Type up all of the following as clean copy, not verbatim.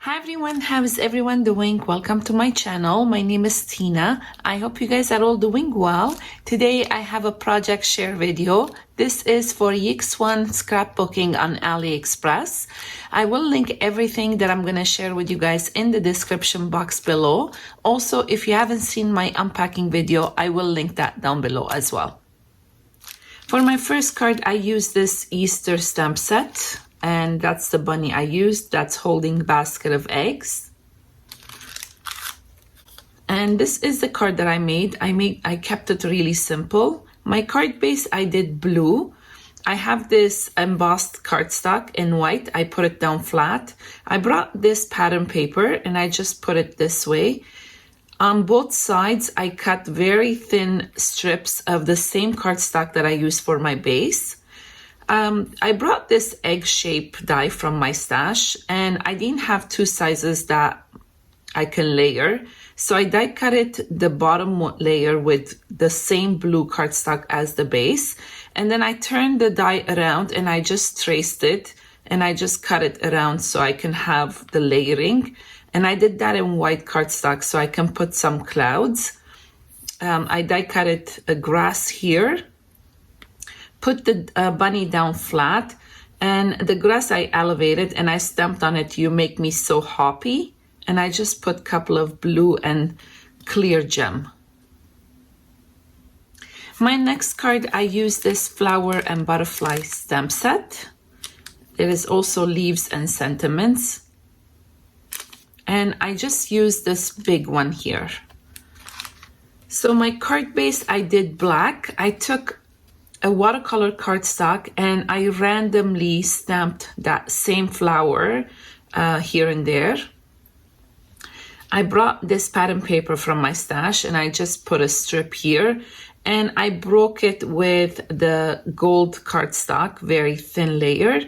Hi everyone, how is everyone doing? Welcome to my channel. My name is Tina. I hope you guys are all doing well. Today I have a project share video. This is for Yixuan Scrapbooking on Aliexpress. I will link everything that I'm going to share with you guys in the description box below. Also, if you haven't seen my unpacking video, I will link that down below as well. For my first card, I used this Easter stamp set. And that's the bunny I used that's holding a basket of eggs. And this is the card that I made. I kept it really simple. My card base, I did blue. I have this embossed cardstock in white. I put it down flat. I brought this pattern paper and I just put it this way. On both sides, I cut very thin strips of the same cardstock that I used for my base. I brought this egg-shaped die from my stash, and I didn't have two sizes that I can layer. So I die cut it the bottom layer with the same blue cardstock as the base. And then I turned the die around and I just traced it and I just cut it around so I can have the layering. And I did that in white cardstock so I can put some clouds. I die cut it a grass here. Put the bunny down flat, and the grass I elevated and I stamped on it, "You make me so happy," and I just put a couple of blue and clear gem. My next card, I used this flower and butterfly stamp set. There is also leaves and sentiments, and I just used this big one here. So my card base, I did black. I took a watercolor cardstock and I randomly stamped that same flower here and there. I brought this pattern paper from my stash and I just put a strip here and I broke it with the gold cardstock, very thin layer.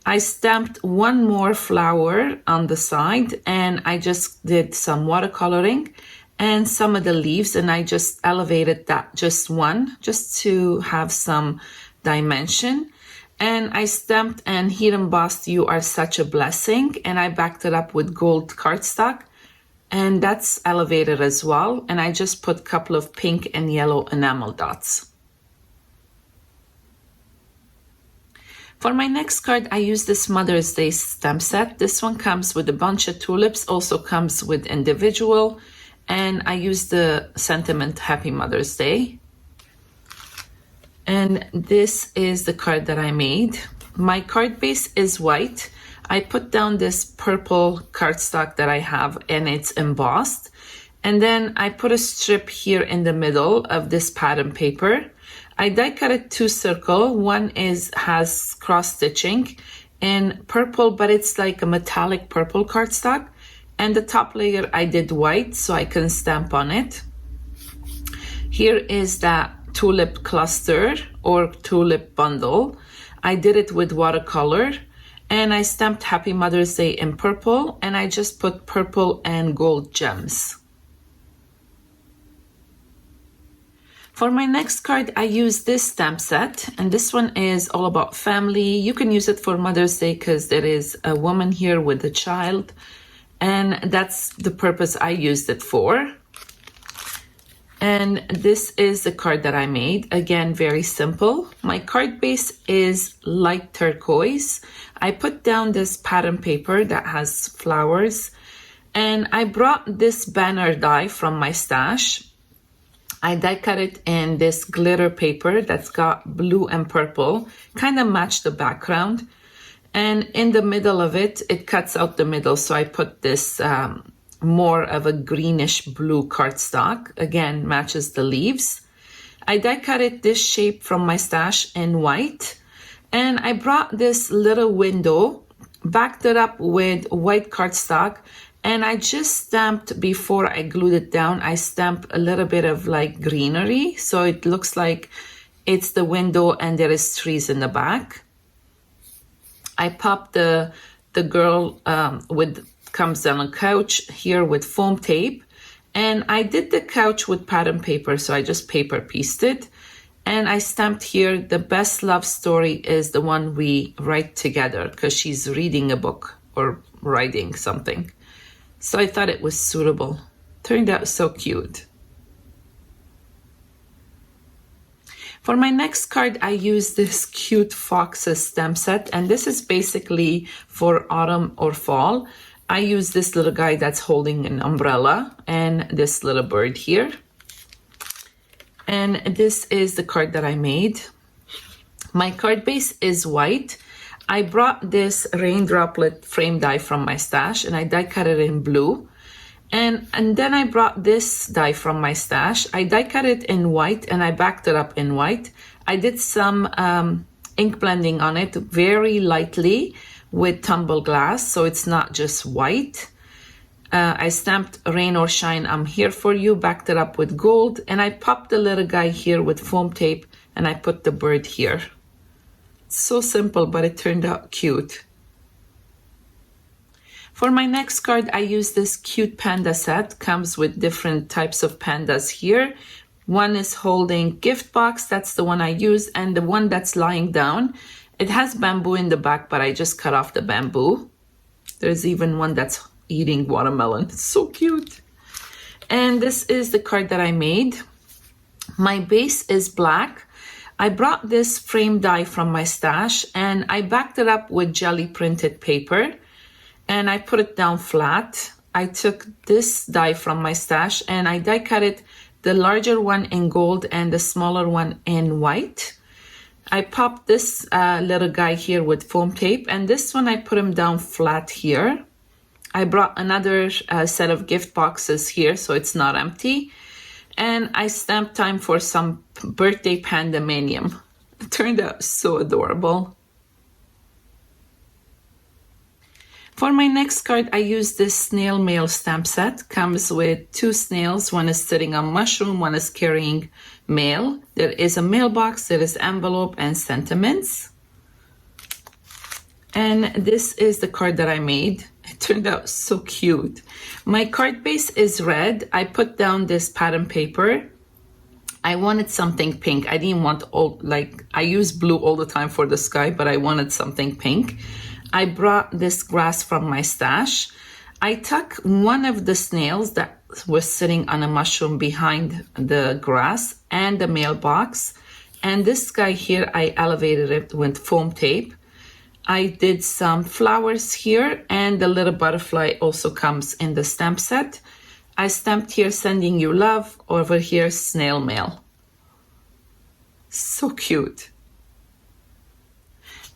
I stamped one more flower on the side and I just did some watercoloring and some of the leaves, and I just elevated that just one, just to have some dimension. And I stamped and heat embossed "You Are Such a Blessing," and I backed it up with gold cardstock, and that's elevated as well. And I just put a couple of pink and yellow enamel dots. For my next card, I used this Mother's Day stamp set. This one comes with a bunch of tulips, also comes with individual. And I used the sentiment "Happy Mother's Day." And this is the card that I made. My card base is white. I put down this purple cardstock that I have and it's embossed. And then I put a strip here in the middle of this pattern paper. I die cut it two circles. One has cross stitching in purple, but it's like a metallic purple cardstock. And the top layer I did white so I can stamp on it. Here is that tulip cluster or tulip bundle. I did it with watercolor and I stamped "Happy Mother's Day" in purple, and I just put purple and gold gems. For my next card, I used this stamp set, and this one is all about family. You can use it for Mother's Day because there is a woman here with a child. And that's the purpose I used it for. And this is the card that I made. Again, very simple. My card base is light turquoise. I put down this pattern paper that has flowers. And I brought this banner die from my stash. I die cut it in this glitter paper that's got blue and purple, kind of match the background. And in the middle of it, it cuts out the middle. So I put this more of a greenish blue cardstock. Again, matches the leaves. I die cut it this shape from my stash in white. And I brought this little window, backed it up with white cardstock. And I just stamped, before I glued it down, I stamped a little bit of like greenery. So it looks like it's the window and there is trees in the back. I popped the girl comes on a couch here with foam tape, and I did the couch with pattern paper, so I just paper pieced it, and I stamped here "The best love story is the one we write together," because she's reading a book or writing something. So I thought it was suitable. Turned out so cute. For my next card, I use this cute foxes stamp set, and this is basically for autumn or fall. I use this little guy that's holding an umbrella and this little bird here. And this is the card that I made. My card base is white. I brought this rain droplet frame die from my stash and I die cut it in blue. And then I brought this die from my stash. I die cut it in white and I backed it up in white. I did some ink blending on it very lightly with tumble glass, so it's not just white. I stamped Rain or Shine, I'm Here For You, backed it up with gold, and I popped the little guy here with foam tape and I put the bird here. So simple, but it turned out cute. For my next card, I used this cute panda set. Comes with different types of pandas here. One is holding gift box, that's the one I use, and the one that's lying down. It has bamboo in the back, but I just cut off the bamboo. There's even one that's eating watermelon. It's so cute. And this is the card that I made. My base is black. I brought this frame die from my stash and I backed it up with jelly printed paper. And I put it down flat. I took this die from my stash and I die cut it, the larger one in gold and the smaller one in white. I popped this little guy here with foam tape, and this one I put him down flat here. I brought another set of gift boxes here so it's not empty. And I stamped Time for some birthday pandemonium. It turned out so adorable. For my next card, I used this snail mail stamp set. Comes with two snails. One is sitting on mushroom, one is carrying mail. There is a mailbox, there is envelope and sentiments. And this is the card that I made. It turned out so cute. My card base is red. I put down this pattern paper. I wanted something pink. I didn't want all, like, I use blue all the time for the sky, but I wanted something pink. I brought this grass from my stash. I tuck one of the snails that was sitting on a mushroom behind the grass and the mailbox. And this guy here, I elevated it with foam tape. I did some flowers here, and the little butterfly also comes in the stamp set. I stamped here Sending You Love, over here Snail Mail. So cute.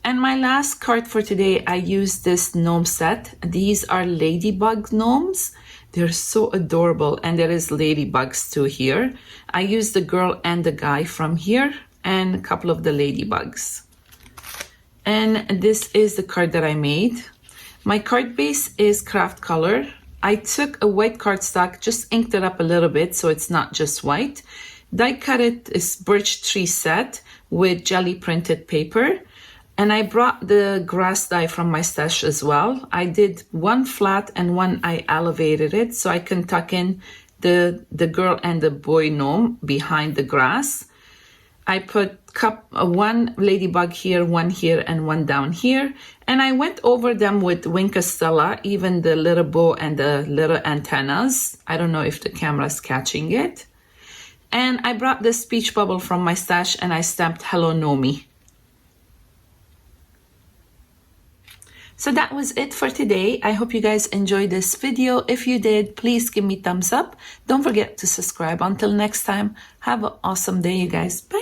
And my last card for today, I used this gnome set. These are ladybug gnomes. They're so adorable, and there is ladybugs too here. I used the girl and the guy from here and a couple of the ladybugs. And this is the card that I made. My card base is craft color. I took a white cardstock, just inked it up a little bit so it's not just white. Die cut it, this birch tree set with jelly printed paper. And I brought the grass die from my stash as well. I did one flat and one I elevated it so I can tuck in the girl and the boy gnome behind the grass. I put one ladybug here, one here, and one down here. And I went over them with Wink Stella, even the little bow and the little antennas. I don't know if the camera's catching it. And I brought this speech bubble from my stash and I stamped Hello Nomi. So that was it for today. I hope you guys enjoyed this video. If you did, please give me thumbs up. Don't forget to subscribe. Until next time, have an awesome day, you guys. Bye.